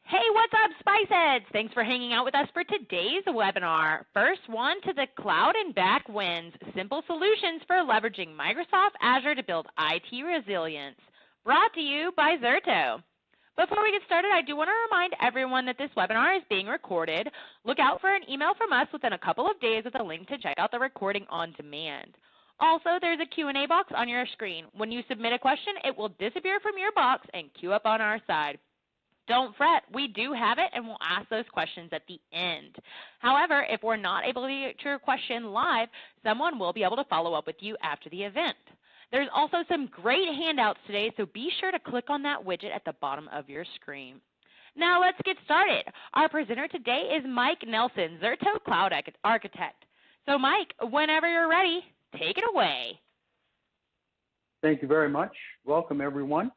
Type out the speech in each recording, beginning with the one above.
Hey, what's up, Spiceheads? Thanks for hanging out with us for today's webinar. First one to the cloud and back wins, simple solutions for leveraging Microsoft Azure to build IT resilience. Brought to you by Zerto. Before we get started, I do want to remind everyone that this webinar is being recorded. Look out for an email from us within a couple of days with a link to check out the recording on demand. Also, there's a Q&A box on your screen. When you submit a question, it will disappear from your box and queue up on our side. Don't fret, we do have it, and we'll ask those questions at the end. However, if we're not able to get your question live, someone will be able to follow up with you after the event. There's also some great handouts today, so be sure to click on that widget at the bottom of your screen. Now let's get started. Our presenter today is Mike Nelson, Zerto Cloud Architect. So Mike, whenever you're ready, take it away. Thank you very much. Welcome, everyone.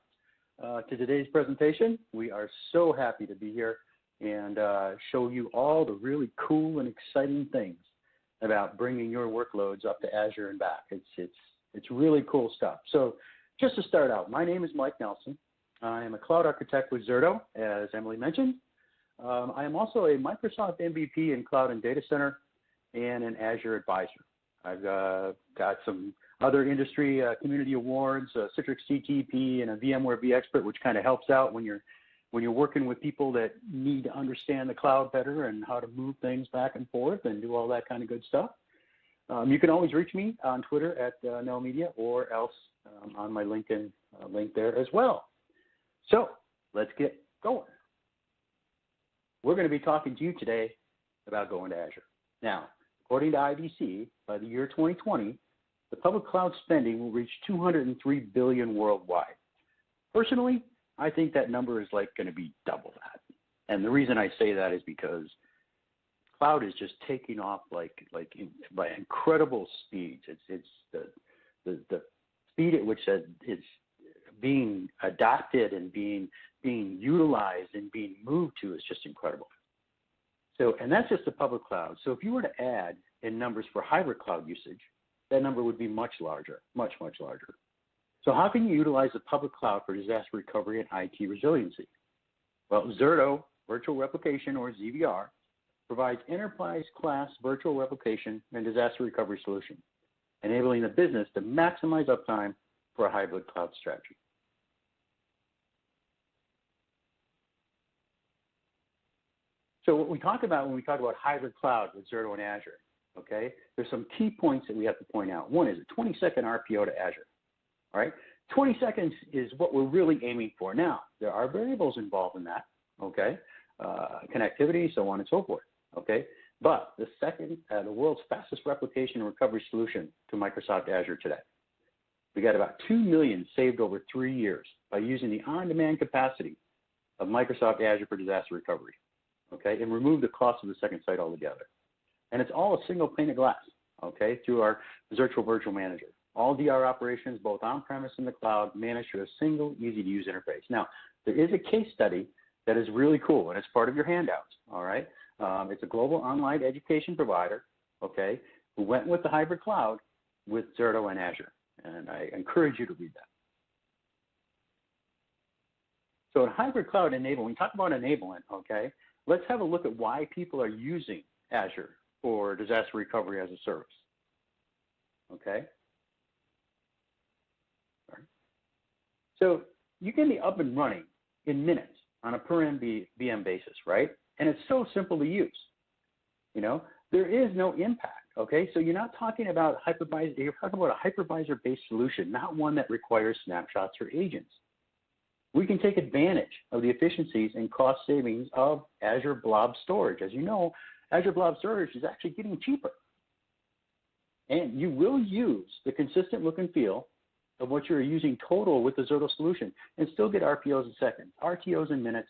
To today's presentation. We are so happy to be here and show you all the really cool and exciting things about bringing your workloads up to Azure and back. It's really cool stuff. So just to start out, my name is Mike Nelson. I am a cloud architect with Zerto, as Emily mentioned. I am also a Microsoft MVP in Cloud and Data Center and an Azure advisor. I've got some other industry community awards, Citrix CTP, and a VMware vExpert, which kind of helps out when you're working with people that need to understand the cloud better and how to move things back and forth and do all that kind of good stuff. You can always reach me on Twitter at NellMedia or else on my LinkedIn link there as well. So let's get going. We're going to be talking to you today about going to Azure. Now, according to IDC, by the year 2020, the public cloud spending will reach $203 billion worldwide. Personally, I think that number is going to be double that. And the reason I say that is because cloud is just taking off by incredible speeds. It's the speed at which it's being adopted and being utilized and being moved to is just incredible. So, and that's just the public cloud. So if you were to add in numbers for hybrid cloud usage, that number would be much larger, much, much larger. So how can you utilize the public cloud for disaster recovery and IT resiliency? Well, Zerto Virtual Replication, or ZVR, provides enterprise-class virtual replication and disaster recovery solution, enabling the business to maximize uptime for a hybrid cloud strategy. So what we talk about when we talk about hybrid cloud with Zerto and Azure, okay, there's some key points that we have to point out. One is a 20-second RPO to Azure, all right? 20 seconds is what we're really aiming for. Now, there are variables involved in that, okay, connectivity, so on and so forth, okay? But the world's fastest replication and recovery solution to Microsoft Azure today. We got about 2 million saved over 3 years by using the on-demand capacity of Microsoft Azure for disaster recovery, okay, and remove the cost of the second site altogether. And it's all a single pane of glass, okay, through our Zerto Virtual Manager. All DR operations, both on-premise and the cloud, managed through a single, easy-to-use interface. Now, there is a case study that is really cool, and it's part of your handouts, all right? It's a global online education provider, okay, who went with the hybrid cloud with Zerto and Azure. And I encourage you to read that. So in hybrid cloud enablement, when we talk about enablement, okay, let's have a look at why people are using Azure for disaster recovery as a service, okay? All right. So you can be up and running in minutes on a per VM basis, right? And it's so simple to use. You know, there is no impact, okay? So you're not talking about hypervisor, you're talking about a hypervisor-based solution, not one that requires snapshots or agents. We can take advantage of the efficiencies and cost savings of Azure Blob Storage. As you know, Azure Blob Storage is actually getting cheaper. And you will use the consistent look and feel of what you're using total with the Zerto solution and still get RPOs in seconds, RTOs in minutes,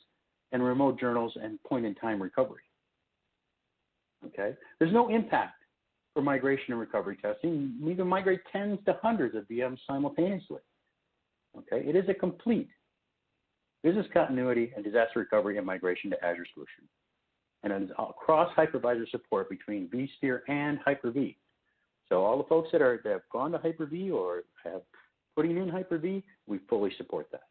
and remote journals and point-in-time recovery. Okay? There's no impact for migration and recovery testing. We can migrate tens to hundreds of VMs simultaneously. Okay? It is a complete business continuity and disaster recovery and migration to Azure solution. And it's cross hypervisor support between vSphere and Hyper-V. So all the folks that have gone to Hyper-V or have putting in Hyper-V, we fully support that.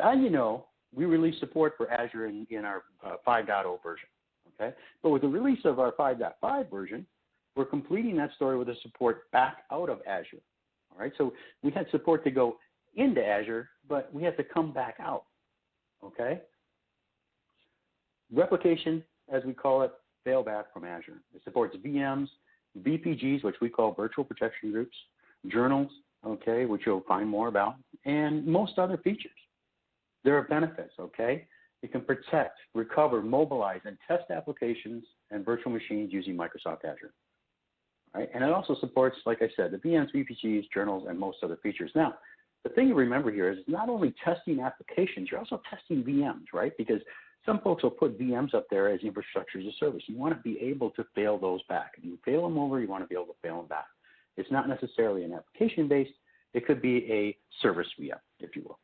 So as you know, we released support for Azure in our 5.0 version, okay? But with the release of our 5.5 version, we're completing that story with a support back out of Azure, all right? So we had support to go into Azure, but we had to come back out, okay? Replication, as we call it, fail back from Azure. It supports VMs, VPGs, which we call virtual protection groups, journals, okay, which you'll find more about, and most other features. There are benefits, okay? It can protect, recover, mobilize, and test applications and virtual machines using Microsoft Azure. Right? And it also supports, like I said, the VMs, VPGs, journals, and most other features. Now, the thing to remember here is not only testing applications, you're also testing VMs, right? Because some folks will put VMs up there as infrastructure as a service. You want to be able to fail those back. If you fail them over, you want to be able to fail them back. It's not necessarily an application-based. It could be a service VM, if you will.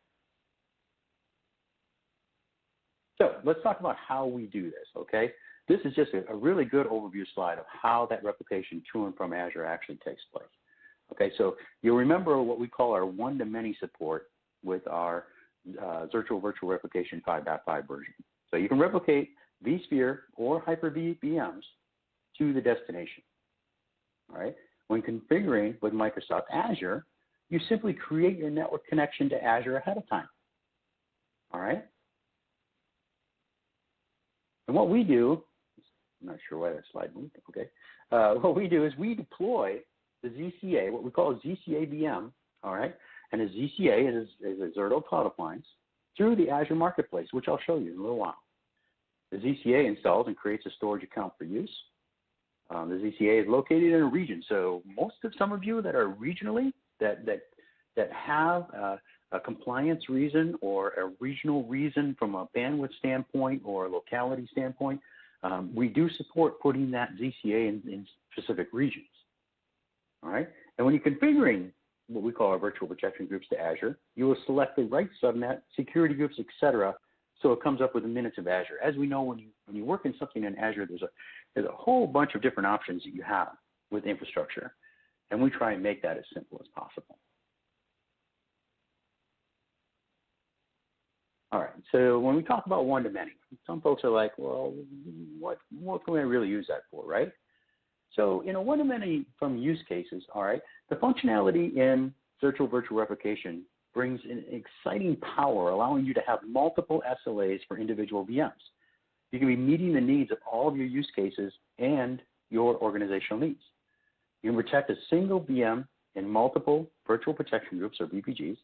So let's talk about how we do this, okay? This is just a really good overview slide of how that replication to and from Azure actually takes place. Okay, so you'll remember what we call our one-to-many support with our Zerto Virtual Replication 5.5 version. So you can replicate vSphere or Hyper-V VMs to the destination, all right? When configuring with Microsoft Azure, you simply create your network connection to Azure ahead of time, all right? And what we do, I'm not sure why that slide moved, okay. What we do is we deploy the ZCA, what we call a ZCA VM, all right? And a ZCA is a Zerto Cloud Appliance through the Azure Marketplace, which I'll show you in a little while. The ZCA installs and creates a storage account for use. The ZCA is located in a region, so some of you that are regionally, that have a compliance reason or a regional reason from a bandwidth standpoint or a locality standpoint, we do support putting that ZCA in specific regions, all right? And when you're configuring what we call our virtual protection groups to Azure, you will select the right subnet, security groups, etc., so it comes up with the minutes of Azure. As we know, when you work in something in Azure, there's a whole bunch of different options that you have with infrastructure, and we try and make that as simple as possible. All right, so when we talk about one-to-many, some folks are like, well, what can we really use that for, right? So, one-to-many from use cases, all right, the functionality in Zerto Virtual Replication brings an exciting power, allowing you to have multiple SLAs for individual VMs. You can be meeting the needs of all of your use cases and your organizational needs. You can protect a single VM in multiple virtual protection groups or VPGs.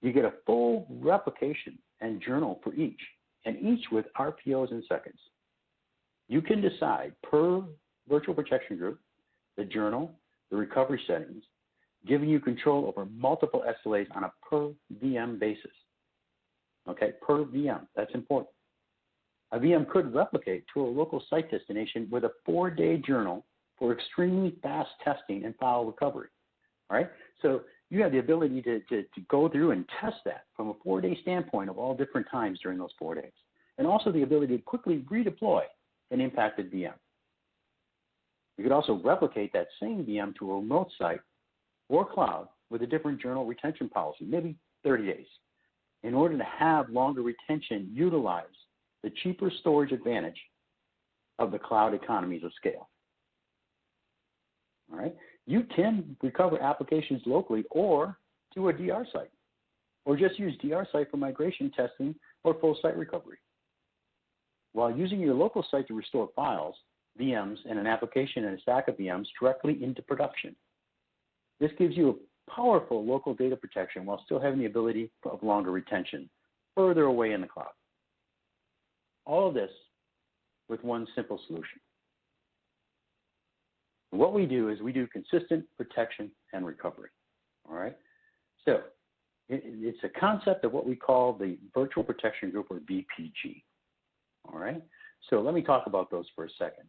You get a full replication and journal for each, and each with RPOs in seconds. You can decide per virtual protection group, the journal, the recovery settings, giving you control over multiple SLAs on a per VM basis. Okay, per VM, that's important. A VM could replicate to a local site destination with a 4-day journal for extremely fast testing and file recovery. All right, so you have the ability to go through and test that from a 4-day standpoint of all different times during those 4 days, and also the ability to quickly redeploy an impacted VM. You could also replicate that same VM to a remote site or cloud with a different journal retention policy, maybe 30 days, in order to have longer retention, utilize the cheaper storage advantage of the cloud economies of scale. All right, you can recover applications locally or to a DR site, or just use DR site for migration testing or full site recovery. While using your local site to restore files, VMs, and an application and a stack of VMs directly into production. This gives you a powerful local data protection while still having the ability of longer retention further away in the cloud. All of this with one simple solution. What we do is we do consistent protection and recovery, all right? So it's a concept of what we call the Virtual Protection Group, or VPG, all right? So let me talk about those for a second.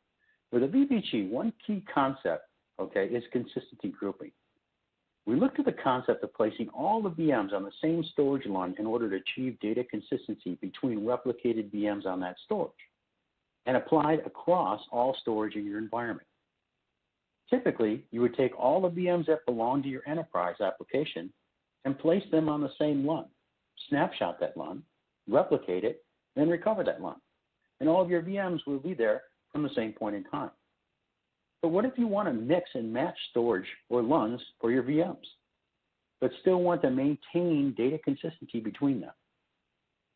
With a VPG, one key concept, okay, is consistency grouping. We looked at the concept of placing all the VMs on the same storage line in order to achieve data consistency between replicated VMs on that storage and applied across all storage in your environment. Typically, you would take all the VMs that belong to your enterprise application and place them on the same LUN. snapshot that LUN, replicate it, then recover that LUN. And all of your VMs will be there from the same point in time. But what if you want to mix and match storage or LUNs for your VMs, but still want to maintain data consistency between them?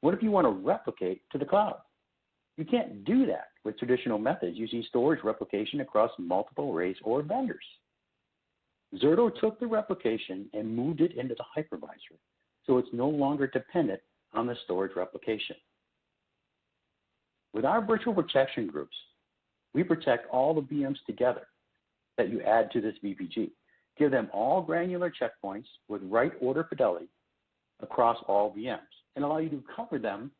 What if you want to replicate to the cloud? You can't do that with traditional methods using storage replication across multiple arrays or vendors. Zerto took the replication and moved it into the hypervisor, so it's no longer dependent on the storage replication. With our virtual protection groups, we protect all the VMs together that you add to this VPG. Give them all granular checkpoints with right order fidelity across all VMs and allow you to cover them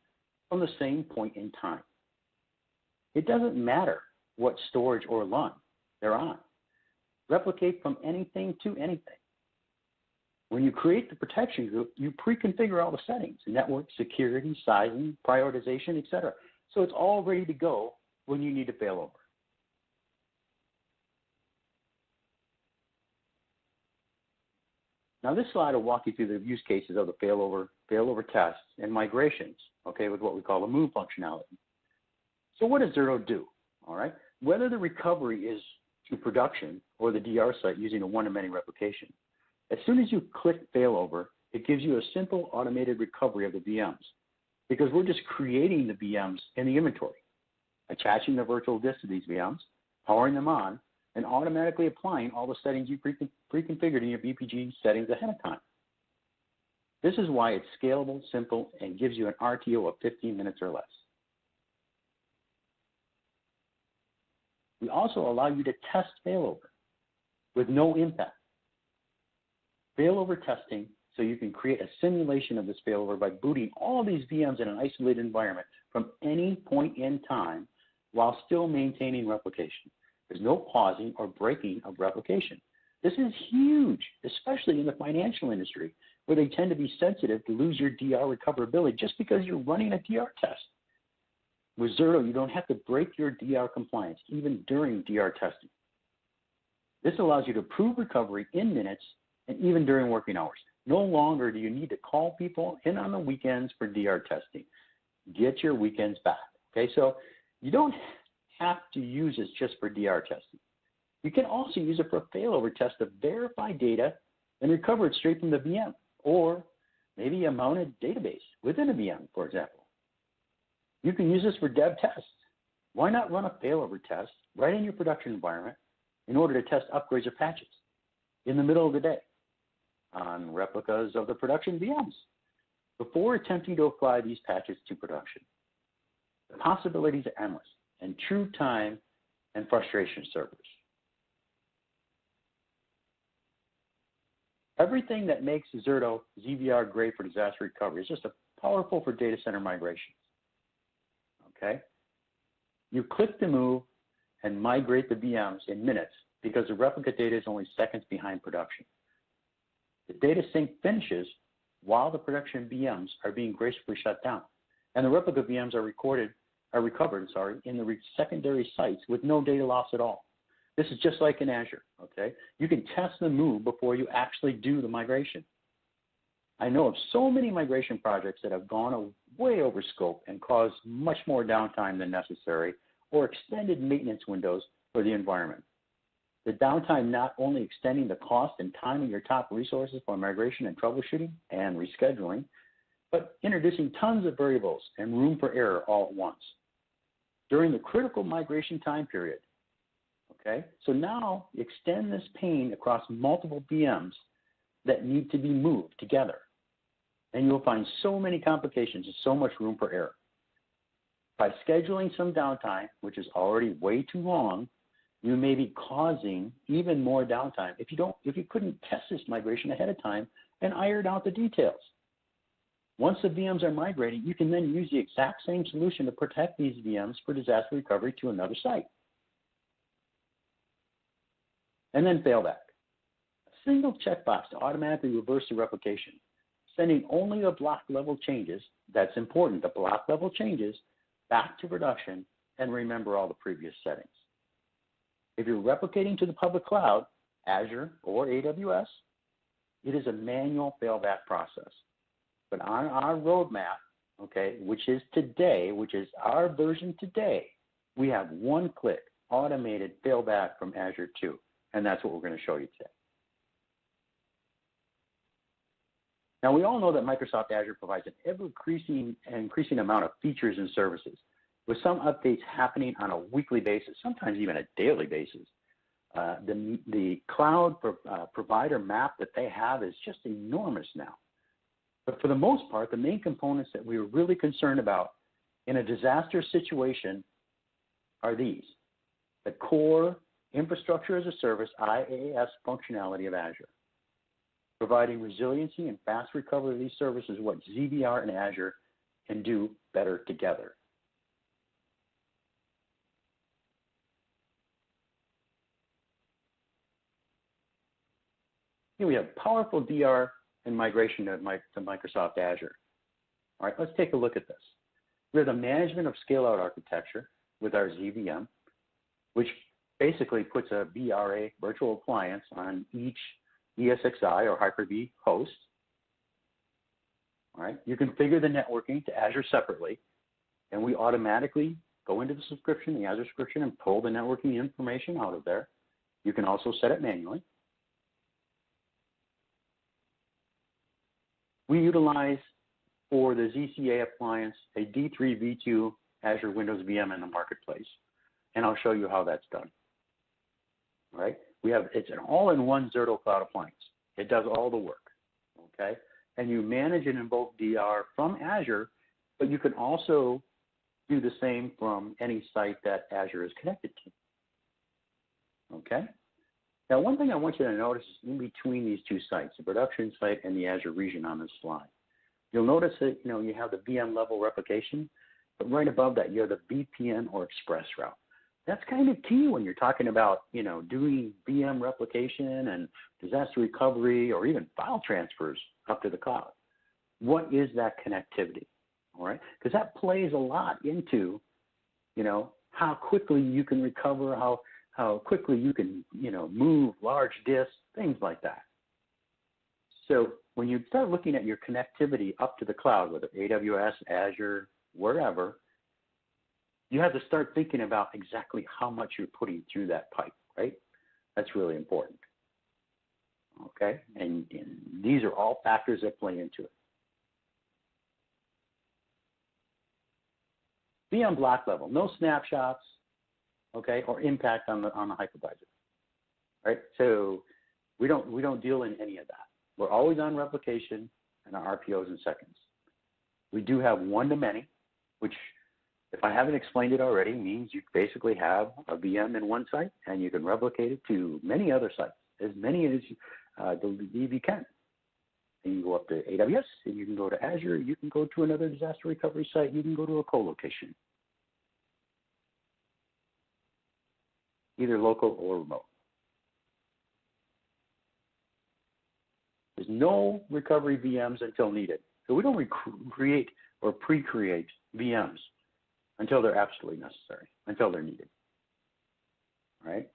from the same point in time. It doesn't matter what storage or LUN they're on. Replicate from anything to anything. When you create the protection group, you pre-configure all the settings, network, security, sizing, prioritization, etc. So it's all ready to go when you need to fail over. Now this slide will walk you through the use cases of the failover tests and migrations, okay, with what we call the move functionality. So what does Zerto do? All right, whether the recovery is to production or the DR site using a one-to-many replication, as soon as you click failover, it gives you a simple automated recovery of the VMs because we're just creating the VMs in the inventory, attaching the virtual disk to these VMs, powering them on, and automatically applying all the settings you pre-configured in your VPG settings ahead of time. This is why it's scalable, simple, and gives you an RTO of 15 minutes or less. We also allow you to test failover with no impact. Failover testing, so you can create a simulation of this failover by booting all these VMs in an isolated environment from any point in time while still maintaining replication. There's no pausing or breaking of replication. This is huge, especially in the financial industry, where they tend to be sensitive to lose your DR recoverability just because you're running a DR test. With Zerto, you don't have to break your DR compliance, even during DR testing. This allows you to prove recovery in minutes and even during working hours. No longer do you need to call people in on the weekends for DR testing. Get your weekends back, okay? So you don't have to use this just for DR testing. You can also use it for a failover test to verify data and recover it straight from the VM, or maybe a mounted database within a VM, for example. You can use this for dev tests. Why not run a failover test right in your production environment in order to test upgrades or patches in the middle of the day on replicas of the production VMs before attempting to apply these patches to production? The possibilities are endless and true time and frustration servers. Everything that makes Zerto ZVR great for disaster recovery is just powerful for data center migrations. Okay? You click to move and migrate the VMs in minutes because the replica data is only seconds behind production. The data sync finishes while the production VMs are being gracefully shut down, and the replica VMs are recovered in the secondary sites with no data loss at all. This is just like in Azure, okay? You can test the move before you actually do the migration. I know of so many migration projects that have gone way over scope and caused much more downtime than necessary or extended maintenance windows for the environment. The downtime not only extending the cost and time of your top resources for migration and troubleshooting and rescheduling, but introducing tons of variables and room for error all at once during the critical migration time period. Okay, so now extend this pain across multiple VMs that need to be moved together, and you'll find so many complications and so much room for error. By scheduling some downtime, which is already way too long, you may be causing even more downtime if you couldn't test this migration ahead of time and iron out the details. Once the VMs are migrating, you can then use the exact same solution to protect these VMs for disaster recovery to another site. And then failback. A single checkbox to automatically reverse the replication, sending only the block level changes, that's important, the block level changes, back to production, and remember all the previous settings. If you're replicating to the public cloud, Azure or AWS, it is a manual failback process. But on our roadmap, okay, which is today, which is our version today, we have one-click automated failback from Azure 2, and that's what we're going to show you today. Now, we all know that Microsoft Azure provides an ever-increasing amount of features and services, with some updates happening on a weekly basis, sometimes even a daily basis. The cloud provider map that they have is just enormous now. But for the most part, the main components that we are really concerned about in a disaster situation are these: the core infrastructure as a service, IaaS functionality of Azure. Providing resiliency and fast recovery of these services, what ZBR and Azure can do better together. Here we have powerful DR and migration to Microsoft Azure. All right, let's take a look at this. We have the management of scale-out architecture with our ZVM, which basically puts a VRA virtual appliance on each ESXi or Hyper-V host. All right, you configure the networking to Azure separately, and we automatically go into the subscription, the Azure subscription, and pull the networking information out of there. You can also set it manually. We utilize for the ZCA appliance a D3 V2 Azure Windows VM in the marketplace, and I'll show you how that's done. All right, it's an all-in-one Zerto Cloud appliance. It does all the work, okay? And you manage and invoke DR from Azure, but you can also do the same from any site that Azure is connected to, okay? Now, one thing I want you to notice is in between these two sites, the production site and the Azure region on this slide. You'll notice that, you have the VM level replication, but right above that, you have the VPN or express route. That's kind of key when you're talking about, doing VM replication and disaster recovery or even file transfers up to the cloud. What is that connectivity? All right, because that plays a lot into, how quickly you can recover, how quickly you can, move large disks, things like that. So when you start looking at your connectivity up to the cloud, whether AWS, Azure, wherever, you have to start thinking about exactly how much you're putting through that pipe, right? That's really important. Okay, and these are all factors that play into it. VM block level, no snapshots, okay, or impact on the hypervisor, right? So we don't deal in any of that. We're always on replication and our RPOs in seconds. We do have one-to-many, which, if I haven't explained it already, means you basically have a VM in one site and you can replicate it to many other sites, as many as you can. And you go up to AWS, and you can go to Azure, you can go to another disaster recovery site, you can go to a co-location, either local or remote. There's no recovery VMs until needed. So we don't create or pre-create VMs until they're absolutely necessary, until they're needed. All right?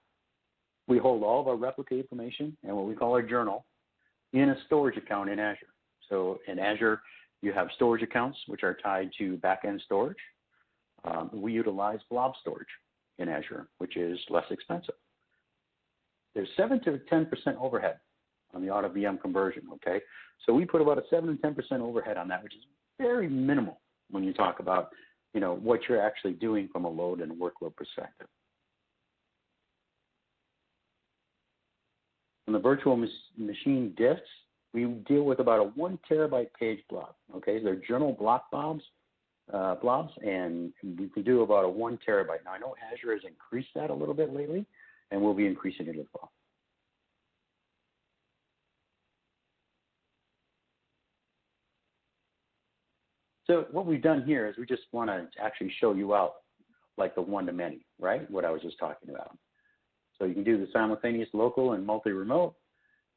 We hold all of our replicate information and what we call our journal in a storage account in Azure. So in Azure, you have storage accounts which are tied to back-end storage. We utilize blob storage in Azure, which is less expensive. There's 7 to 10% overhead on the auto VM conversion, okay? So we put about a 7 to 10% overhead on that, which is very minimal when you talk about, what you're actually doing from a load and workload perspective. On the virtual machine disks, we deal with about a 1 terabyte page blob, okay? They're journal block blobs, and we can do about a 1 terabyte. Now, I know Azure has increased that a little bit lately, and we'll be increasing it as well. So what we've done here is we just want to actually show you out like the one-to-many, right? What I was just talking about. So you can do the simultaneous local and multi-remote,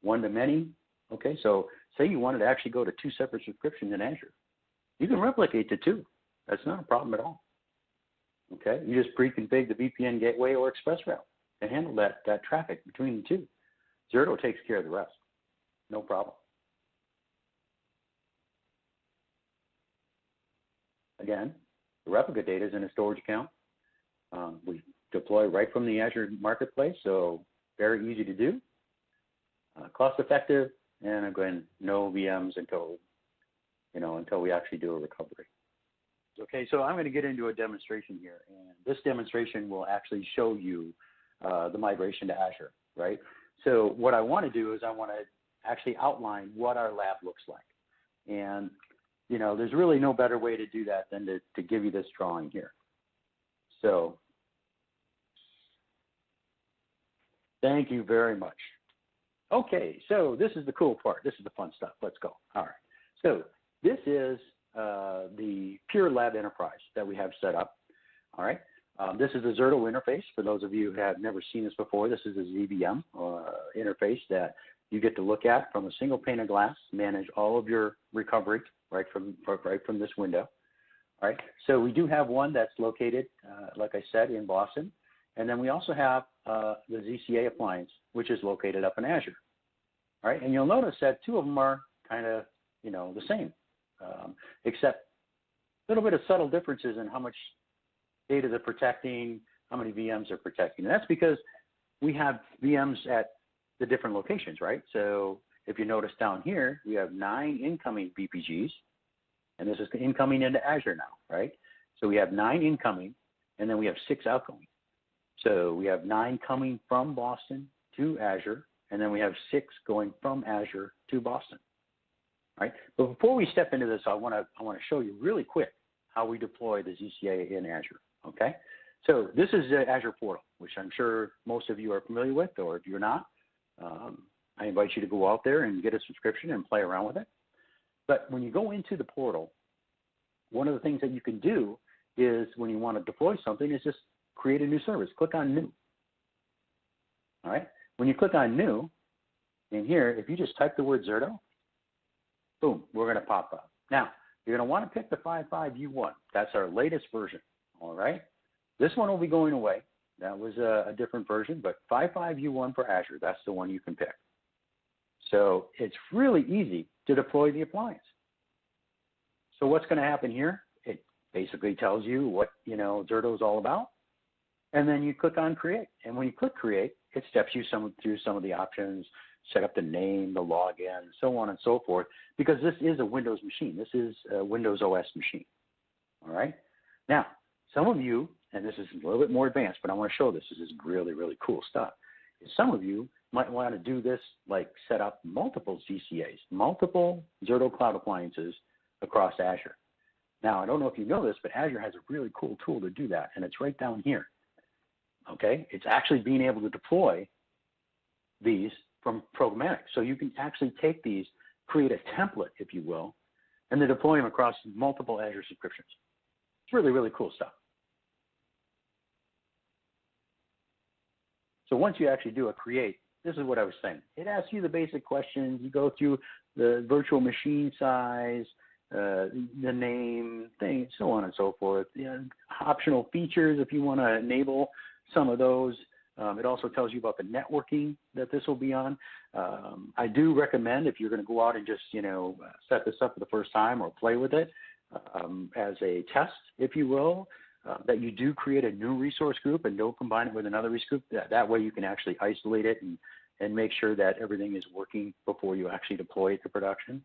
one-to-many. Okay, so say you wanted to actually go to 2 separate subscriptions in Azure. You can replicate to 2. That's not a problem at all. Okay, you just pre-config the VPN gateway or express route to handle that traffic between the 2. Zerto takes care of the rest. No problem. again, the replica data is in a storage account. We deploy right from the Azure Marketplace, so very easy to do, cost effective, and again, no VMs until we actually do a recovery. Okay, so I'm going to get into a demonstration here, and this demonstration will actually show you the migration to Azure, right? So what I want to do is I want to actually outline what our lab looks like. And, there's really no better way to do that than to give you this drawing here. So thank you very much. Okay, so this is the cool part. This is the fun stuff. Let's go. All right. So this is the Pure Lab Enterprise that we have set up. All right. This is the Zerto interface. For those of you who have never seen this before, this is a ZVM interface that you get to look at from a single pane of glass, manage all of your recovery right from this window. All right. So we do have one that's located, like I said, in Boston. And then we also have the ZCA appliance, which is located up in Azure. All right. And you'll notice that two of them are kind of, the same, except a little bit of subtle differences in how much data they're protecting, how many VMs they're protecting. And that's because we have VMs at the different locations, right? So if you notice down here, we have 9 incoming VPGs, and this is incoming into Azure now, right? So we have 9 incoming, and then we have 6 outgoing. So we have 9 coming from Boston to Azure, and then we have 6 going from Azure to Boston, right? But before we step into this, I want to show you really quick how we deploy the ZCA in Azure, okay? So this is the Azure portal, which I'm sure most of you are familiar with, or if you're not, I invite you to go out there and get a subscription and play around with it. But when you go into the portal, one of the things that you can do is when you want to deploy something is just create a new service. Click on New. All right? When you click on New, in here, if you just type the word Zerto, boom, we're going to pop up. Now, you're going to want to pick the 5.5U1. That's our latest version. All right? This one will be going away. That was a different version, but 5.5U1 for Azure, that's the one you can pick. So it's really easy to deploy the appliance. So what's going to happen here? It basically tells you what, Zerto is all about. And then you click on Create. And when you click Create, it steps you through some of the options, set up the name, the login, so on and so forth, because this is a Windows machine. This is a Windows OS machine. All right? Now, some of you, and this is a little bit more advanced, but I want to show this. This is really, really cool stuff. Some of you might want to do this, like set up multiple ZCAs, multiple Zerto Cloud appliances across Azure. Now, I don't know if you know this, but Azure has a really cool tool to do that, and it's right down here. Okay? It's actually being able to deploy these from programmatic. So you can actually take these, create a template, if you will, and then deploy them across multiple Azure subscriptions. It's really, really cool stuff. So once you actually do a create, this is what I was saying. It asks you the basic questions. You go through the virtual machine size, the name, things, so on and so forth. Optional features if you want to enable some of those. It also tells you about the networking that this will be on. I do recommend if you're going to go out and just, set this up for the first time or play with it as a test, if you will, that you do create a new resource group and don't combine it with another resource group. That way you can actually isolate it and make sure that everything is working before you actually deploy it to production.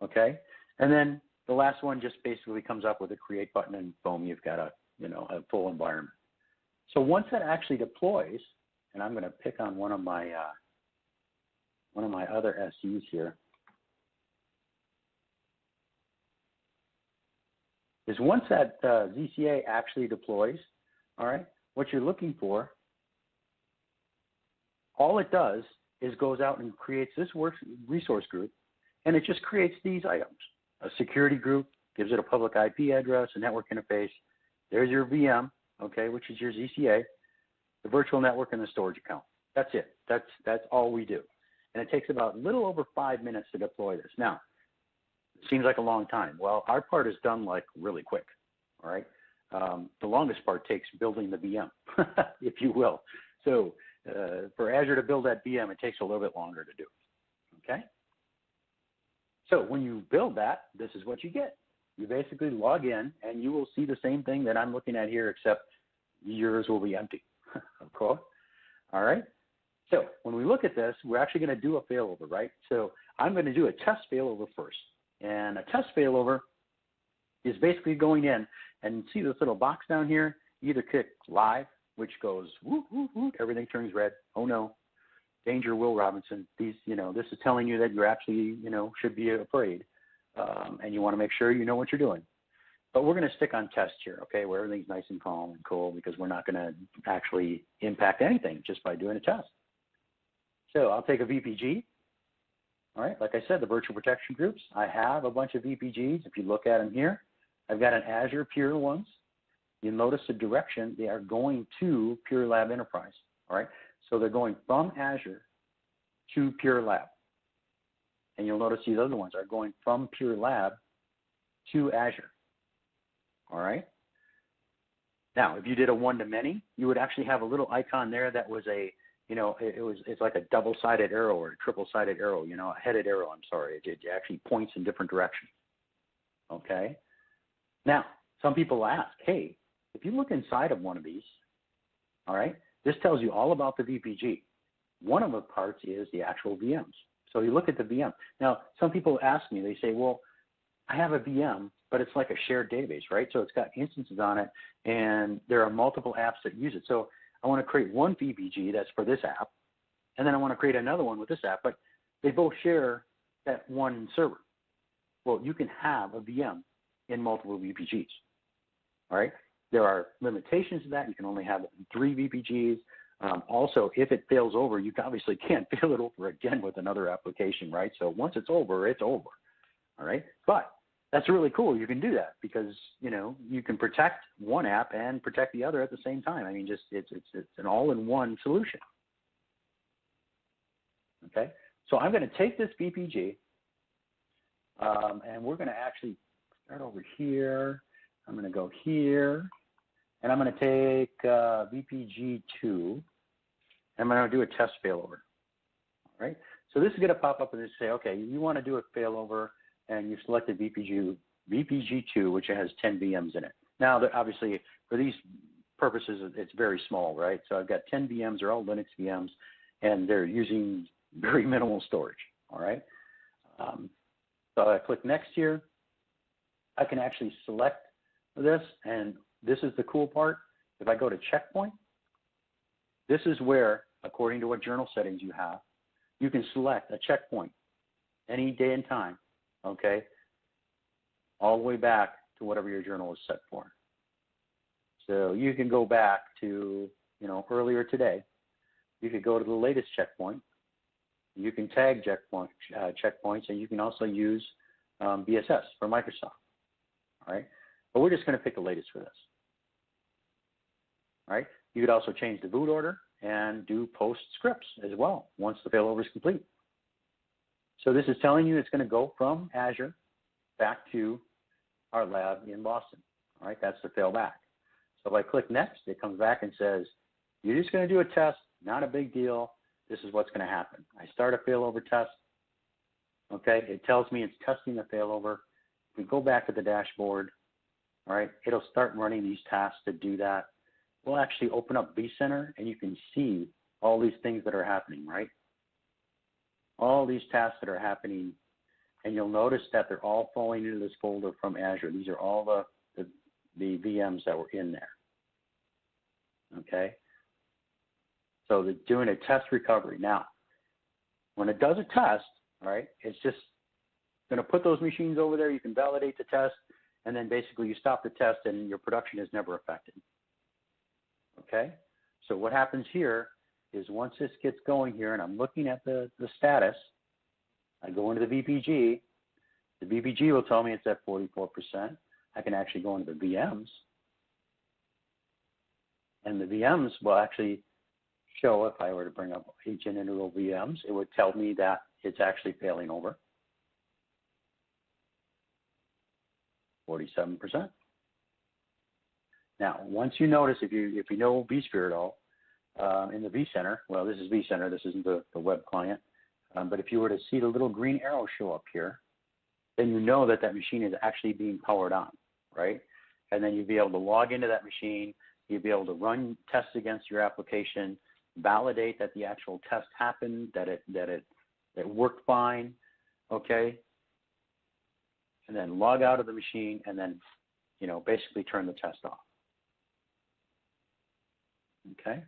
Okay? And then the last one just basically comes up with a create button and boom, you've got a full environment. So once that actually deploys, and I'm going to pick on one of my other SEs here, is once that ZCA actually deploys, all right, what you're looking for, all it does is goes out and creates this resource group, and it just creates these items. A security group, gives it a public IP address, a network interface. There's your VM, okay, which is your ZCA, the virtual network, and the storage account. That's it. That's all we do. And it takes about a little over 5 minutes to deploy this. Now, it seems like a long time. Well, our part is done like really quick, all right? The longest part takes building the VM, if you will. So for Azure to build that VM, it takes a little bit longer to do, okay? So when you build that, this is what you get. You basically log in, and you will see the same thing that I'm looking at here, except yours will be empty, of course. All right? So when we look at this, we're actually going to do a failover, right? So I'm going to do a test failover first. And a test failover is basically going in, and see this little box down here? You either click live, which goes, whoop, whoop, whoop, everything turns red. Oh, no. Danger, Will Robinson. These, this is telling you that you're actually, should be afraid. And you want to make sure you know what you're doing. But we're going to stick on test here, okay, where everything's nice and calm and cool, because we're not going to actually impact anything just by doing a test. So I'll take a VPG. All right, like I said, the virtual protection groups, I have a bunch of VPGs. If you look at them here, I've got an Azure Pure ones. You'll notice the direction. They are going to Pure Lab Enterprise, all right? So they're going from Azure to Pure Lab. And you'll notice these other ones are going from Pure Lab to Azure, all right? Now, if you did a one-to-many, you would actually have a little icon there that was a, it's like a double-sided arrow or a triple-sided arrow, a headed arrow, I'm sorry. It actually points in different directions, okay? Now, some people ask, hey, if you look inside of one of these, all right, this tells you all about the VPG. One of the parts is the actual VMs. So you look at the VM. Now, some people ask me, they say, well, I have a VM, but it's like a shared database, right? So it's got instances on it, and there are multiple apps that use it. So I want to create one VPG that's for this app, and then I want to create another one with this app, but they both share that one server. Well, you can have a VM in multiple VPGs, all right? There are limitations to that. You can only have 3 VPGs. Also, if it fails over, you obviously can't fail it over again with another application, right? So once it's over, all right? But that's really cool. You can do that because, you can protect one app and protect the other at the same time. I mean, it's an all-in-one solution, okay? So I'm going to take this VPG, and we're going to actually start over here. I'm going to go here, and I'm going to take VPG2, and I'm going to do a test failover, all right? So this is going to pop up and just say, okay, you want to do a failover, and you selected VPG2, which has 10 VMs in it. Now, obviously, for these purposes, it's very small, right? So I've got 10 VMs. They're all Linux VMs, and they're using very minimal storage, all right? So I click Next here. I can actually select this, and this is the cool part. If I go to Checkpoint, this is where, according to what journal settings you have, you can select a checkpoint any day and time, okay, all the way back to whatever your journal is set for. So you can go back to, earlier today. You could go to the latest checkpoint. You can tag checkpoints, and you can also use BSS for Microsoft, all right? But we're just going to pick the latest for this, all right? You could also change the boot order and do post scripts as well once the failover is complete. So this is telling you it's going to go from Azure back to our lab in Boston, all right? That's the failback. So if I click Next, it comes back and says, you're just going to do a test, not a big deal. This is what's going to happen. I start a failover test, okay? It tells me it's testing the failover. If we go back to the dashboard, all right, it'll start running these tasks to do that. We'll actually open up vCenter, and you can see all these things that are happening, right? All these tasks that are happening, and you'll notice that they're all falling into this folder from Azure. These are all the VMs that were in there, okay? So they're doing a test recovery. Now, when it does a test, all right, it's just going to put those machines over there. You can validate the test, and then basically you stop the test, and your production is never affected, okay? So what happens here is once this gets going here, and I'm looking at the status, I go into the VPG. The VPG will tell me it's at 44%. I can actually go into the VMs, and the VMs will actually show, if I were to bring up each individual VMs, it would tell me that it's actually failing over. 47%. Now, once you notice, if you know vSphere at all, in the vCenter, well, this is vCenter, this isn't the web client, but if you were to see the little green arrow show up here, then you know that that machine is actually being powered on, right? And then you'd be able to log into that machine. You'd be able to run tests against your application, validate that the actual test happened, that it worked fine, okay? And then log out of the machine and then, basically turn the test off, okay?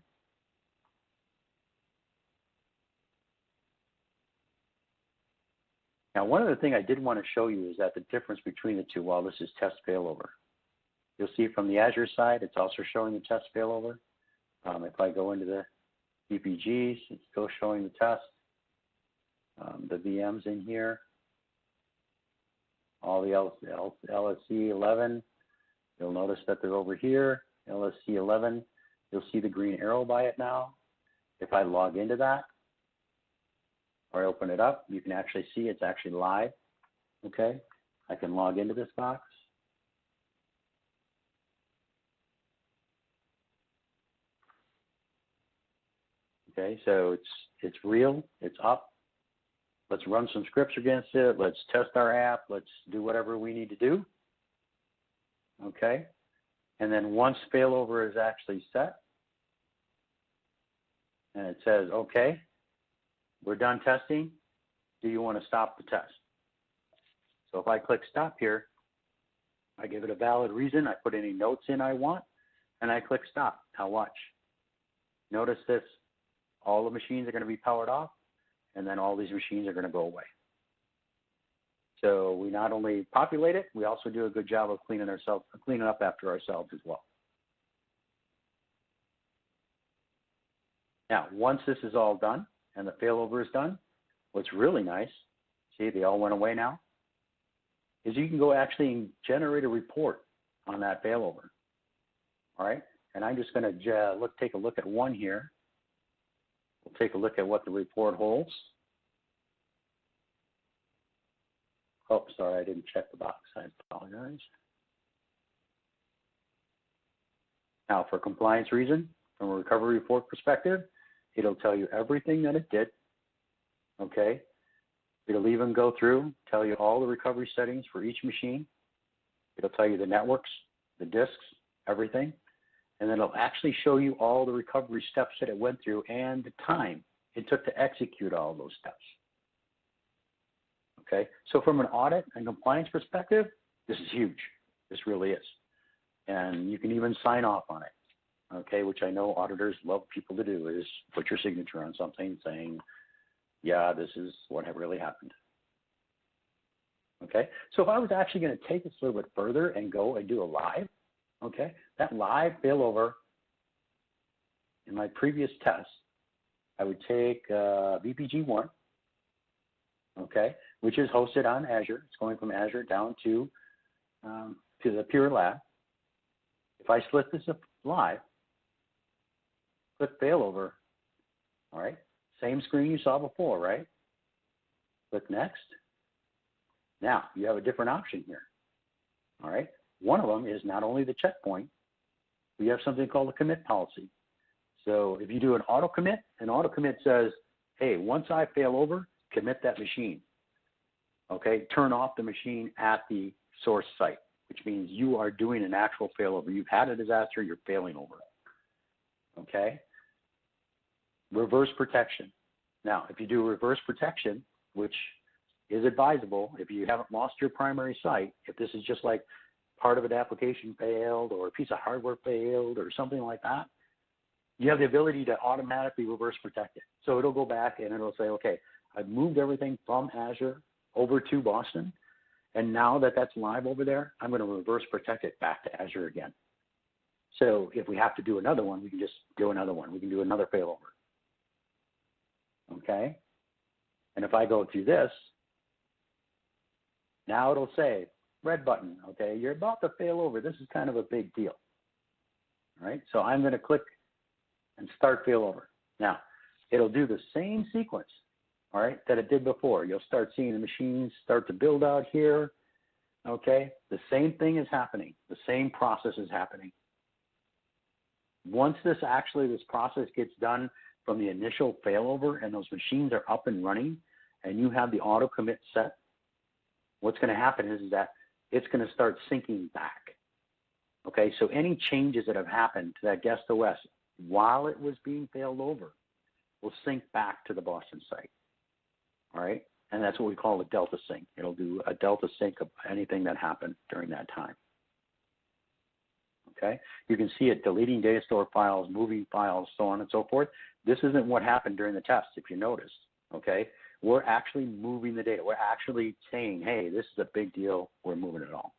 Now, one other thing I did want to show you is that the difference between the two, while this is test failover. You'll see from the Azure side, it's also showing the test failover. If I go into the VPGs, it's still showing the test. The VMs in here, all the LSC 11, you'll notice that they're over here. LSC 11, you'll see the green arrow by it now. If I log into that, or open it up, you can actually see it's actually live, okay? I can log into this box. Okay, so it's real, it's up. Let's run some scripts against it. Let's test our app. Let's do whatever we need to do, okay? And then once failover is actually set, and it says, okay, we're done testing. Do you want to stop the test? So if I click stop here, I give it a valid reason. I put any notes in I want, and I click stop. Now watch. Notice this. All the machines are going to be powered off, and then all these machines are going to go away. So we not only populate it, we also do a good job of cleaning up after ourselves as well. Now, once this is all done, and the failover is done, what's really nice, see they all went away now, is you can go actually generate a report on that failover. All right, and I'm just going to take a look at one here. We'll take a look at what the report holds. Oh, sorry, I didn't check the box. I apologize. Now, for compliance reason, from a recovery report perspective, it'll tell you everything that it did, okay? It'll even go through, tell you all the recovery settings for each machine. It'll tell you the networks, the disks, everything. And then it'll actually show you all the recovery steps that it went through and the time it took to execute all those steps. Okay, so from an audit and compliance perspective, this is huge. This really is. And you can even sign off on it. Okay, which I know auditors love people to do, is put your signature on something saying, yeah, this is what really happened. Okay, so if I was actually going to take this a little bit further and go and do a live, okay, that live failover, in my previous test, I would take VPG1, okay, which is hosted on Azure. It's going from Azure down to the Pure Lab. If I split this up live, click failover, all right, same screen you saw before, right? Click next. Now, you have a different option here, all right? One of them is not only the checkpoint, we have something called a commit policy. So if you do an auto commit says, hey, once I fail over, commit that machine, okay? Turn off the machine at the source site, which means you are doing an actual failover. You've had a disaster, you're failing over it, okay? Reverse protection. Now, if you do reverse protection, which is advisable, if you haven't lost your primary site, if this is just like part of an application failed or a piece of hardware failed or something like that, you have the ability to automatically reverse protect it. So it'll go back and it'll say, okay, I've moved everything from Azure over to Boston, and now that that's live over there, I'm going to reverse protect it back to Azure again. So if we have to do another one, we can just do another one. We can do another failover. Okay? And if I go through this, now it'll say, red button, okay, you're about to fail over. This is kind of a big deal. All right, so I'm going to click and start failover. Now, it'll do the same sequence, all right, that it did before. You'll start seeing the machines start to build out here, okay? The same thing is happening. The same process is happening. Once this process gets done from the initial failover and those machines are up and running and you have the auto commit set, what's going to happen is that it's going to start syncing back. Okay, so any changes that have happened to that guest OS while it was being failed over will sync back to the Boston site. All right, and that's what we call a delta sync. It'll do a delta sync of anything that happened during that time. Okay, you can see it deleting data store files, moving files, so on and so forth. This isn't what happened during the test, if you noticed. Okay, we're actually moving the data. We're actually saying, hey, this is a big deal. We're moving it all.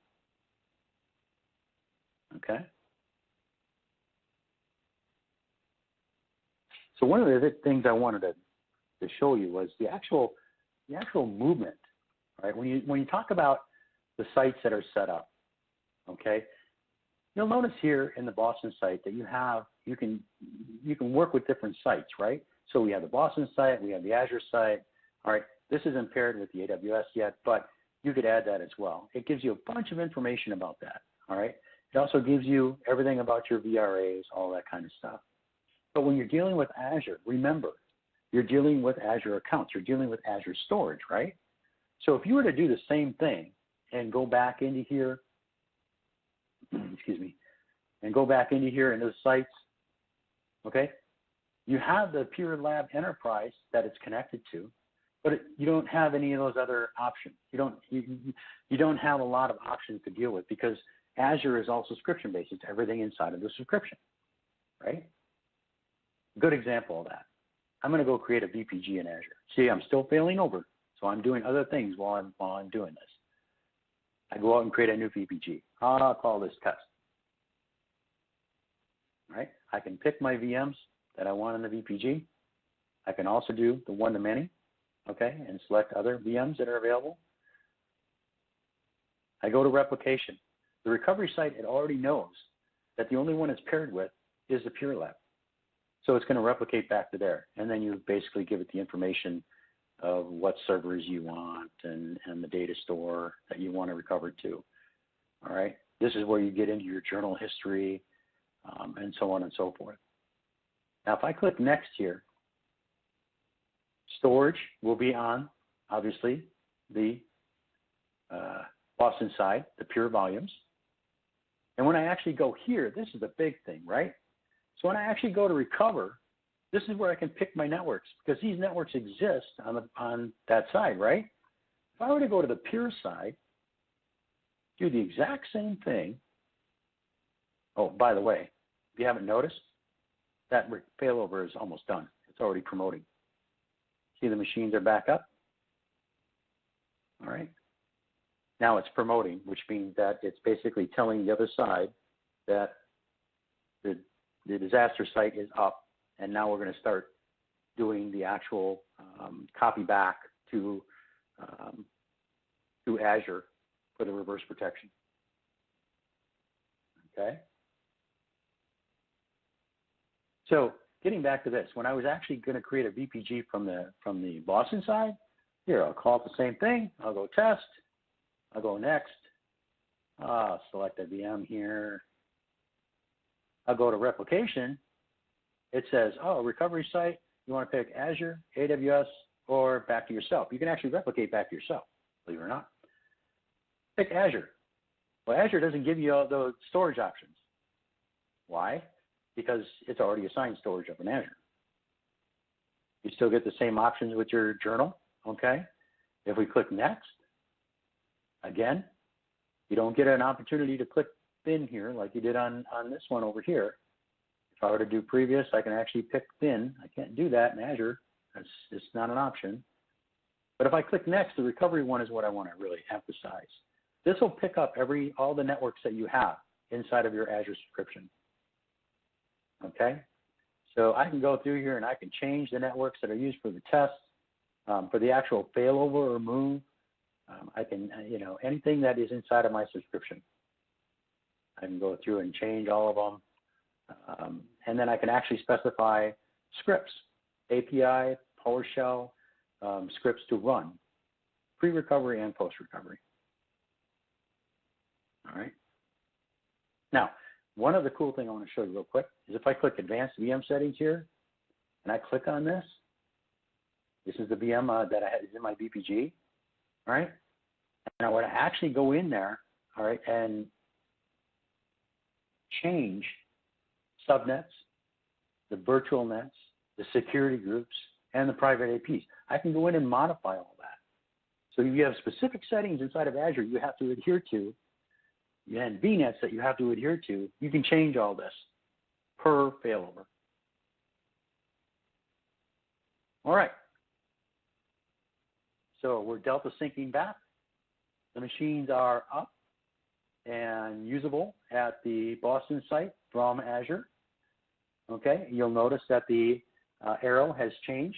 Okay. So one of the things I wanted to show you was the actual movement. Right. When you talk about the sites that are set up, okay, you'll notice here in the Boston site that you can work with different sites, right? So we have the Boston site, we have the Azure site. All right, this isn't paired with the AWS yet, but you could add that as well. It gives you a bunch of information about that. All right. It also gives you everything about your VRAs, all that kind of stuff. But when you're dealing with Azure, remember, you're dealing with Azure accounts. You're dealing with Azure storage, right? So if you were to do the same thing and go back into here, excuse me, and go back into here into the sites, okay, you have the Pure Lab Enterprise that it's connected to, but you don't have any of those other options. You don't have a lot of options to deal with because Azure is all subscription-based. It's everything inside of the subscription, right? Good example of that. I'm going to go create a VPG in Azure. See, I'm still failing over, so I'm doing other things while I'm doing this. I go out and create a new VPG. I'll call this test. All right? I can pick my VMs that I want in the VPG. I can also do the one-to-many, okay, and select other VMs that are available. I go to replication. The recovery site, it already knows that the only one it's paired with is the Pure Lab. So it's going to replicate back to there. And then you basically give it the information of what servers you want and the data store that you want to recover to. All right. This is where you get into your journal history and so on and so forth. Now, if I click next here, storage will be on, obviously, the Boston side, the Pure volumes. And when I actually go here, this is the big thing, right? So when I actually go to recover, this is where I can pick my networks because these networks exist on that side, right? If I were to go to the Pure side, do the exact same thing. Oh, by the way, if you haven't noticed, that failover is almost done. It's already promoting. See, the machines are back up. All right. Now it's promoting, which means that it's basically telling the other side that the disaster site is up, and now we're going to start doing the actual copy back to Azure for the reverse protection. Okay. So getting back to this, when I was actually going to create a VPG from the Boston side, here I'll call it the same thing. I'll go test. I'll go next. Select a VM here. I'll go to replication. It says, oh, recovery site, you want to pick Azure, AWS, or back to yourself. You can actually replicate back to yourself, believe it or not. Pick Azure. Well, Azure doesn't give you all those storage options. Why? Because it's already assigned storage up in Azure. You still get the same options with your journal, okay? If we click next, again, you don't get an opportunity to click bin here like you did on this one over here. If I were to do previous, I can actually pick bin. I can't do that in Azure. It's not an option. But if I click next, the recovery one is what I want to really emphasize. This will pick up all the networks that you have inside of your Azure subscription. Okay? So I can go through here and I can change the networks that are used for the test, for the actual failover or move. I can, anything that is inside of my subscription. I can go through and change all of them. And then I can actually specify scripts, API, PowerShell, scripts to run, pre-recovery and post-recovery. All right. Now, one other cool thing I want to show you real quick is if I click Advanced VM Settings here, and I click on this, this is the VM that I had in my VPG, all right? And I would actually go in there, all right, and change subnets, the virtual nets, the security groups, and the private APs. I can go in and modify all that. So if you have specific settings inside of Azure you have to adhere to, and VNets that you have to adhere to, you can change all this per failover. All right. So we're Delta syncing back. The machines are up and usable at the Boston site from Azure. Okay, you'll notice that the arrow has changed.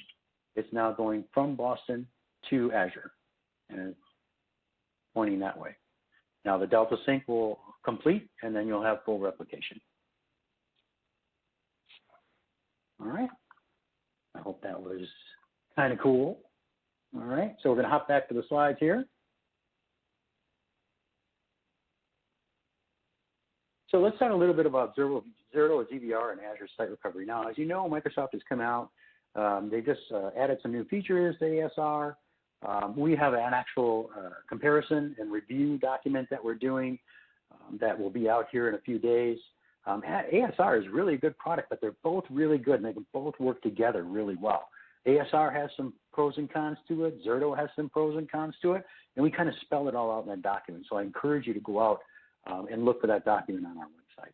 It's now going from Boston to Azure, and it's pointing that way. Now the Delta sync will complete, and then you'll have full replication. All right, I hope that was kind of cool. All right, so we're going to hop back to the slides here. So let's talk a little bit about Zerto ZVR and Azure Site Recovery. Now, as you know, Microsoft has come out. They just added some new features to ASR. We have an actual comparison and review document that we're doing that will be out here in a few days. ASR is really a good product, but they're both really good, and they can both work together really well. ASR has some pros and cons to it. Zerto has some pros and cons to it, and we kind of spell it all out in that document. So I encourage you to go out and look for that document on our website.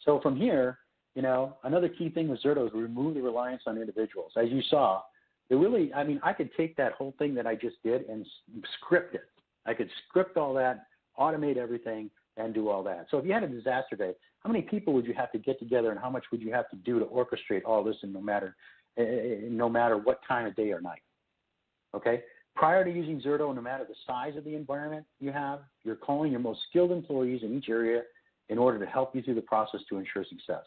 So from here, you know, another key thing with Zerto is remove the reliance on individuals. As you saw, it really, I mean, I could take that whole thing that I just did and script it. I could script all that, automate everything, and do all that. So if you had a disaster day, how many people would you have to get together, and how much would you have to do to orchestrate all this, and no matter what time of day or night? Okay. Prior to using Zerto, no matter the size of the environment you have, you're calling your most skilled employees in each area in order to help you through the process to ensure success.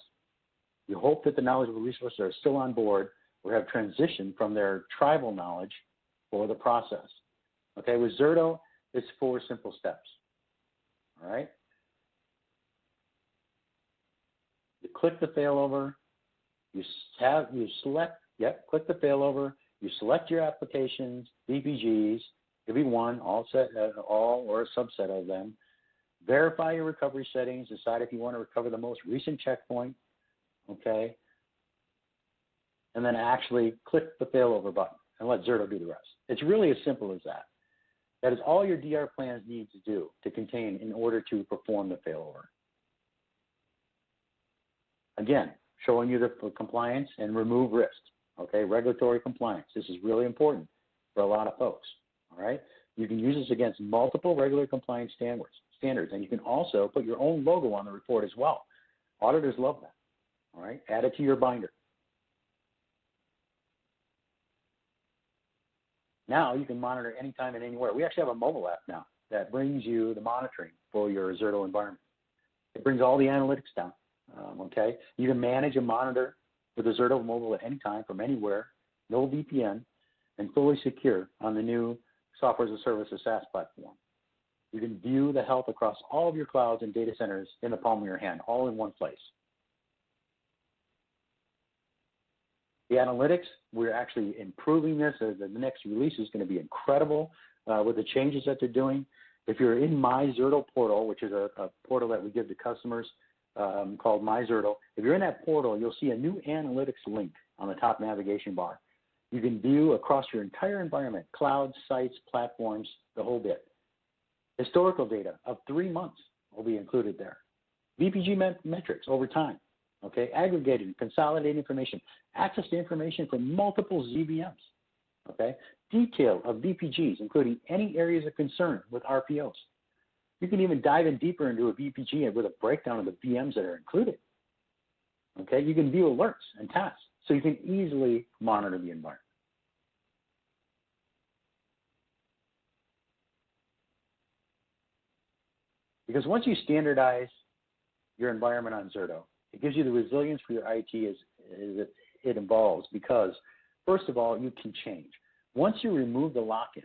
You hope that the knowledgeable resources are still on board or have transitioned from their tribal knowledge for the process. Okay, with Zerto, it's 4 simple steps. All right. You click the failover, click the failover, you select your applications, VPGs, every one, all or a subset of them. Verify your recovery settings, decide if you want to recover the most recent checkpoint, okay? And then actually click the failover button and let Zerto do the rest. It's really as simple as that. That is all your DR plans need to do to contain in order to perform the failover. Again, showing you the compliance and remove risk. Okay, regulatory compliance. This is really important for a lot of folks. All right, you can use this against multiple regulatory compliance standards, and you can also put your own logo on the report as well. Auditors love that. All right, add it to your binder. Now you can monitor anytime and anywhere. We actually have a mobile app now that brings you the monitoring for your Zerto environment. It brings all the analytics down. Okay, you can manage and monitor with the Zerto mobile at any time from anywhere, no VPN, and fully secure on the new Software as a Service or SaaS platform. You can view the health across all of your clouds and data centers in the palm of your hand, all in one place. The analytics, we're actually improving this. The next release is going to be incredible with the changes that they're doing. If you're in My Zerto portal, which is a portal that we give to customers, called My Zerto. If you're in that portal, you'll see a new analytics link on the top navigation bar. You can view across your entire environment, clouds, sites, platforms, the whole bit. Historical data of 3 months will be included there. VPG metrics over time, okay? Aggregating, consolidating information, access to information from multiple ZVMs, okay? Detail of VPGs, including any areas of concern with RPOs. You can even dive in deeper into a VPG with a breakdown of the VMs that are included. Okay, you can view alerts and tasks, so you can easily monitor the environment. Because once you standardize your environment on Zerto, it gives you the resilience for your IT as it evolves. Because first of all, you can change. Once you remove the lock-in,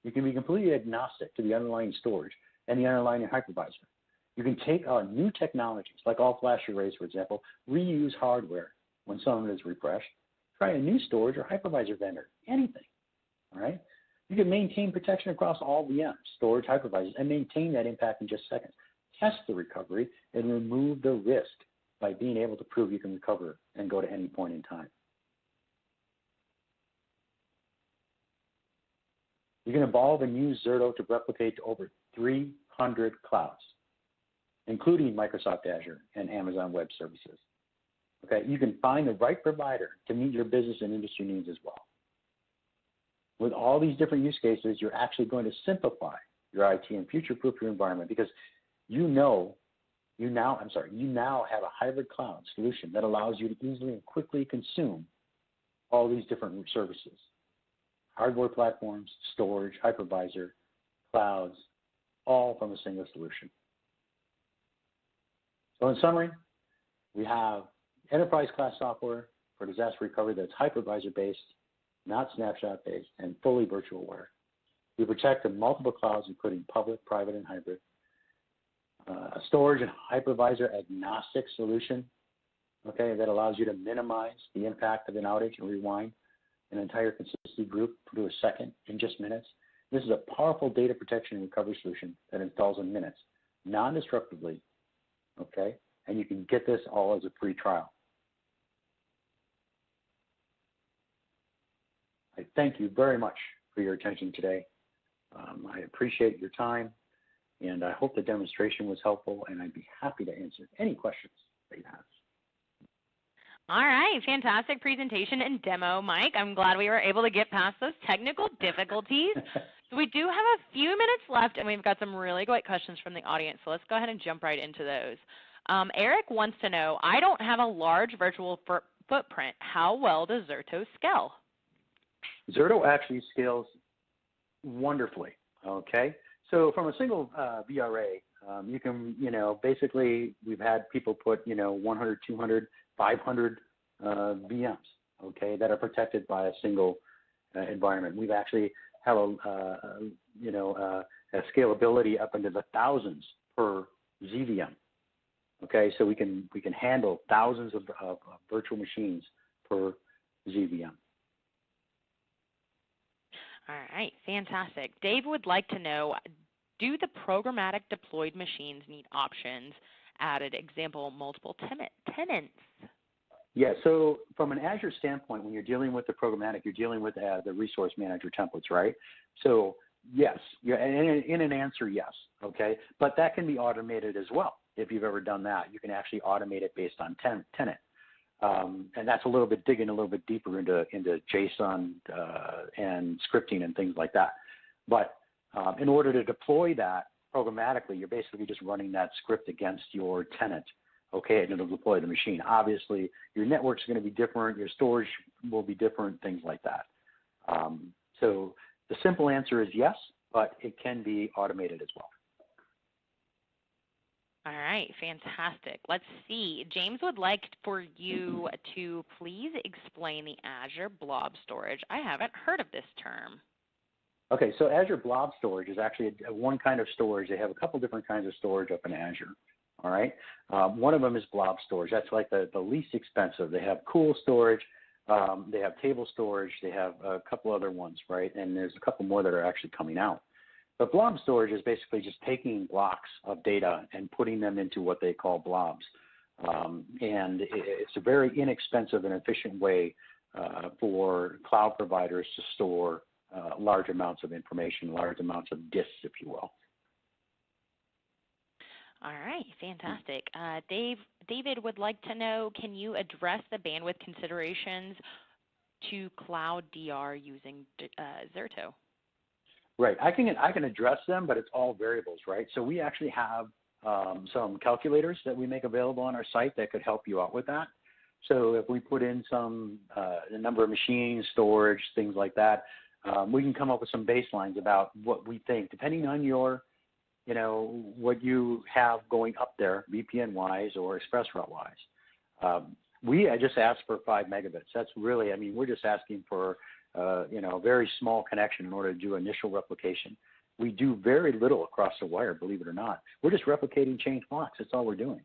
you can be completely agnostic to the underlying storage and the underlying hypervisor. You can take on new technologies, like all-flash arrays, for example, reuse hardware when someone is refreshed, try a new storage or hypervisor vendor, anything. all right? You can maintain protection across all VMs, storage, hypervisors, and maintain that impact in just seconds. Test the recovery and remove the risk by being able to prove you can recover and go to any point in time. You can evolve and use Zerto to replicate to over 300 clouds, including Microsoft Azure and Amazon Web Services. Okay, you can find the right provider to meet your business and industry needs as well. With all these different use cases, you're actually going to simplify your IT and future-proof your environment because you now have a hybrid cloud solution that allows you to easily and quickly consume all these different services. Hardware platforms, storage, hypervisor, clouds, all from a single solution. So in summary, we have enterprise-class software for disaster recovery that's hypervisor-based, not snapshot-based, and fully virtual aware. We protect in multiple clouds, including public, private, and hybrid. A storage and hypervisor agnostic solution, okay, that allows you to minimize the impact of an outage and rewind an entire consistency group to a second in just minutes. This is a powerful data protection and recovery solution that installs in minutes, non-disruptively, okay, and you can get this all as a free trial. I thank you very much for your attention today. I appreciate your time, and I hope the demonstration was helpful, and I'd be happy to answer any questions that you have. All right, fantastic presentation and demo, Mike. I'm glad we were able to get past those technical difficulties. So we do have a few minutes left, and we've got some really great questions from the audience, so let's go ahead and jump right into those. Eric wants to know, I don't have a large virtual footprint. How well does Zerto scale? Zerto actually scales wonderfly, okay? So from a single VRA, you can, basically we've had people put, 100, 200, 500 VMs, okay, that are protected by a single environment. We've actually have a scalability up into the thousands per ZVM, okay? So we can handle thousands of virtual machines per ZVM. All right, fantastic. Dave would like to know, do the programmatic deployed machines need options added? Example, multiple tenants. Yeah, so from an Azure standpoint, when you're dealing with the programmatic, you're dealing with the resource manager templates, right? So yes, in an answer, yes, okay? But that can be automated as well. If you've ever done that, you can actually automate it based on tenant. And that's a little bit digging a little bit deeper into JSON and scripting and things like that. But in order to deploy that programmatically, you're basically just running that script against your tenant, okay, and it'll deploy the machine. Obviously, your network's going to be different, your storage will be different, things like that. So the simple answer is yes, but it can be automated as well. All right, fantastic. Let's see. James would like for you to please explain the Azure Blob Storage. I haven't heard of this term. Okay, so Azure Blob Storage is actually one kind of storage. They have a couple different kinds of storage up in Azure, all right? One of them is Blob Storage. That's like the least expensive. They have cool storage. They have table storage. They have a couple other ones, right? And there's a couple more that are actually coming out. But blob storage is basically just taking blocks of data and putting them into what they call blobs. And it's a very inexpensive and efficient way for cloud providers to store large amounts of information, large amounts of disks, if you will. All right, fantastic. David would like to know, can you address the bandwidth considerations to cloud DR using Zerto? Right. I can address them, but it's all variables, right? So we actually have some calculators that we make available on our site that could help you out with that. So if we put in the number of machines, storage, things like that, we can come up with some baselines about what we think, depending on your, what you have going up there, VPN-wise or ExpressRoute-wise. I just asked for 5 megabits. That's really, we're just asking for a very small connection in order to do initial replication. We do very little across the wire, believe it or not. We're just replicating change blocks. That's all we're doing,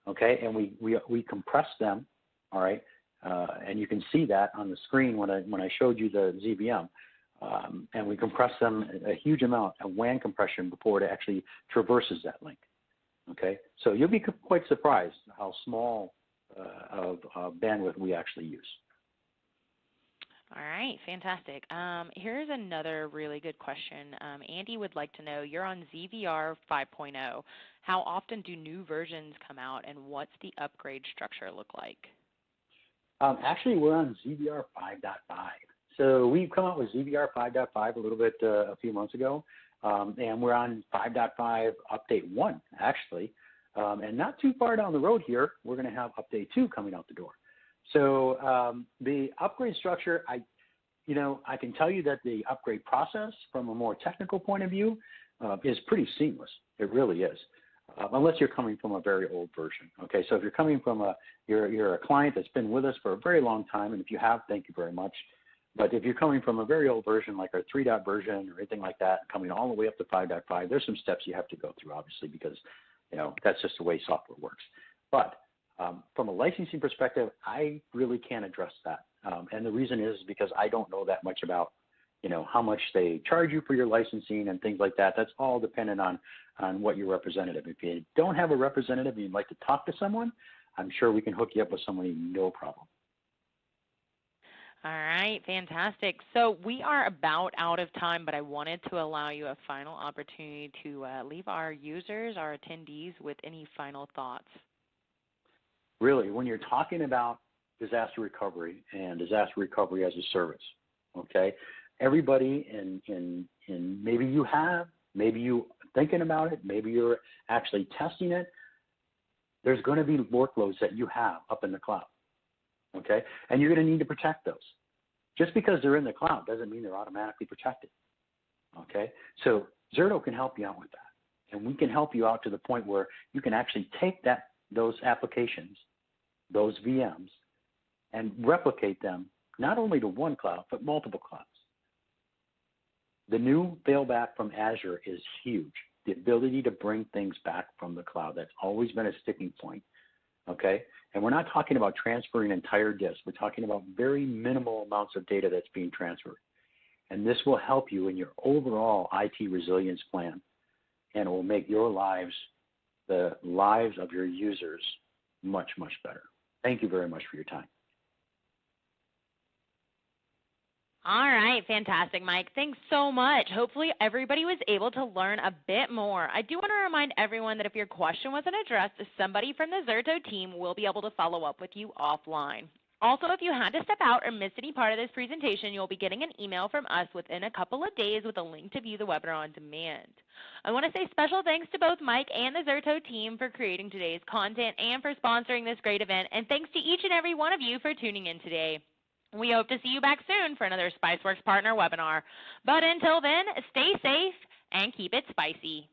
okay? And we compress them, all right? And you can see that on the screen when I showed you the ZVM. and we compress them a huge amount of WAN compression before it actually traverses that link. Okay, so you'll be quite surprised how small of bandwidth we actually use. All right, fantastic. Here's another really good question. Andy would like to know, you're on ZVR 5.0. How often do new versions come out, and what's the upgrade structure look like? Actually, we're on ZVR 5.5. So we've come out with ZVR 5.5 a little bit a few months ago, and we're on 5.5 update 1, actually. And not too far down the road here, we're going to have update 2 coming out the door. So the upgrade structure, I can tell you that the upgrade process from a more technical point of view is pretty seamless. It really is, unless you're coming from a very old version. Okay, so if you're coming from you're a client that's been with us for a very long time, and if you have, thank you very much. But if you're coming from a very old version, like our 3. version or anything like that, coming all the way up to 5.5, there's some steps you have to go through, obviously, because that's just the way software works. But from a licensing perspective, I really can't address that. And the reason is because I don't know that much about, how much they charge you for your licensing and things like that. That's all dependent on what your representative. If you don't have a representative and you'd like to talk to someone, I'm sure we can hook you up with somebody, no problem. All right, fantastic. So we are about out of time, but I wanted to allow you a final opportunity to leave our users, our attendees, with any final thoughts. Really, when you're talking about disaster recovery and disaster recovery as a service, okay, everybody in maybe you have, maybe you thinking about it, maybe you're actually testing it, there's going to be workloads that you have up in the cloud, okay, and you're going to need to protect those. Just because they're in the cloud doesn't mean they're automatically protected, okay? So Zerto can help you out with that, and we can help you out to the point where you can actually take those applications, those VMs, and replicate them not only to one cloud, but multiple clouds. The new failback from Azure is huge. The ability to bring things back from the cloud, that's always been a sticking point, okay? And we're not talking about transferring entire disks. We're talking about very minimal amounts of data that's being transferred. And this will help you in your overall IT resilience plan, and it will make your lives, the lives of your users, much, much better. Thank you very much for your time. All right, fantastic, Mike. Thanks so much. Hopefully everybody was able to learn a bit more. I do want to remind everyone that if your question wasn't addressed, somebody from the Zerto team will be able to follow up with you offline. Also, if you had to step out or missed any part of this presentation, you'll be getting an email from us within a couple of days with a link to view the webinar on demand. I want to say special thanks to both Mike and the Zerto team for creating today's content and for sponsoring this great event, and thanks to each and every one of you for tuning in today. We hope to see you back soon for another Spiceworks Partner webinar. But until then, stay safe and keep it spicy.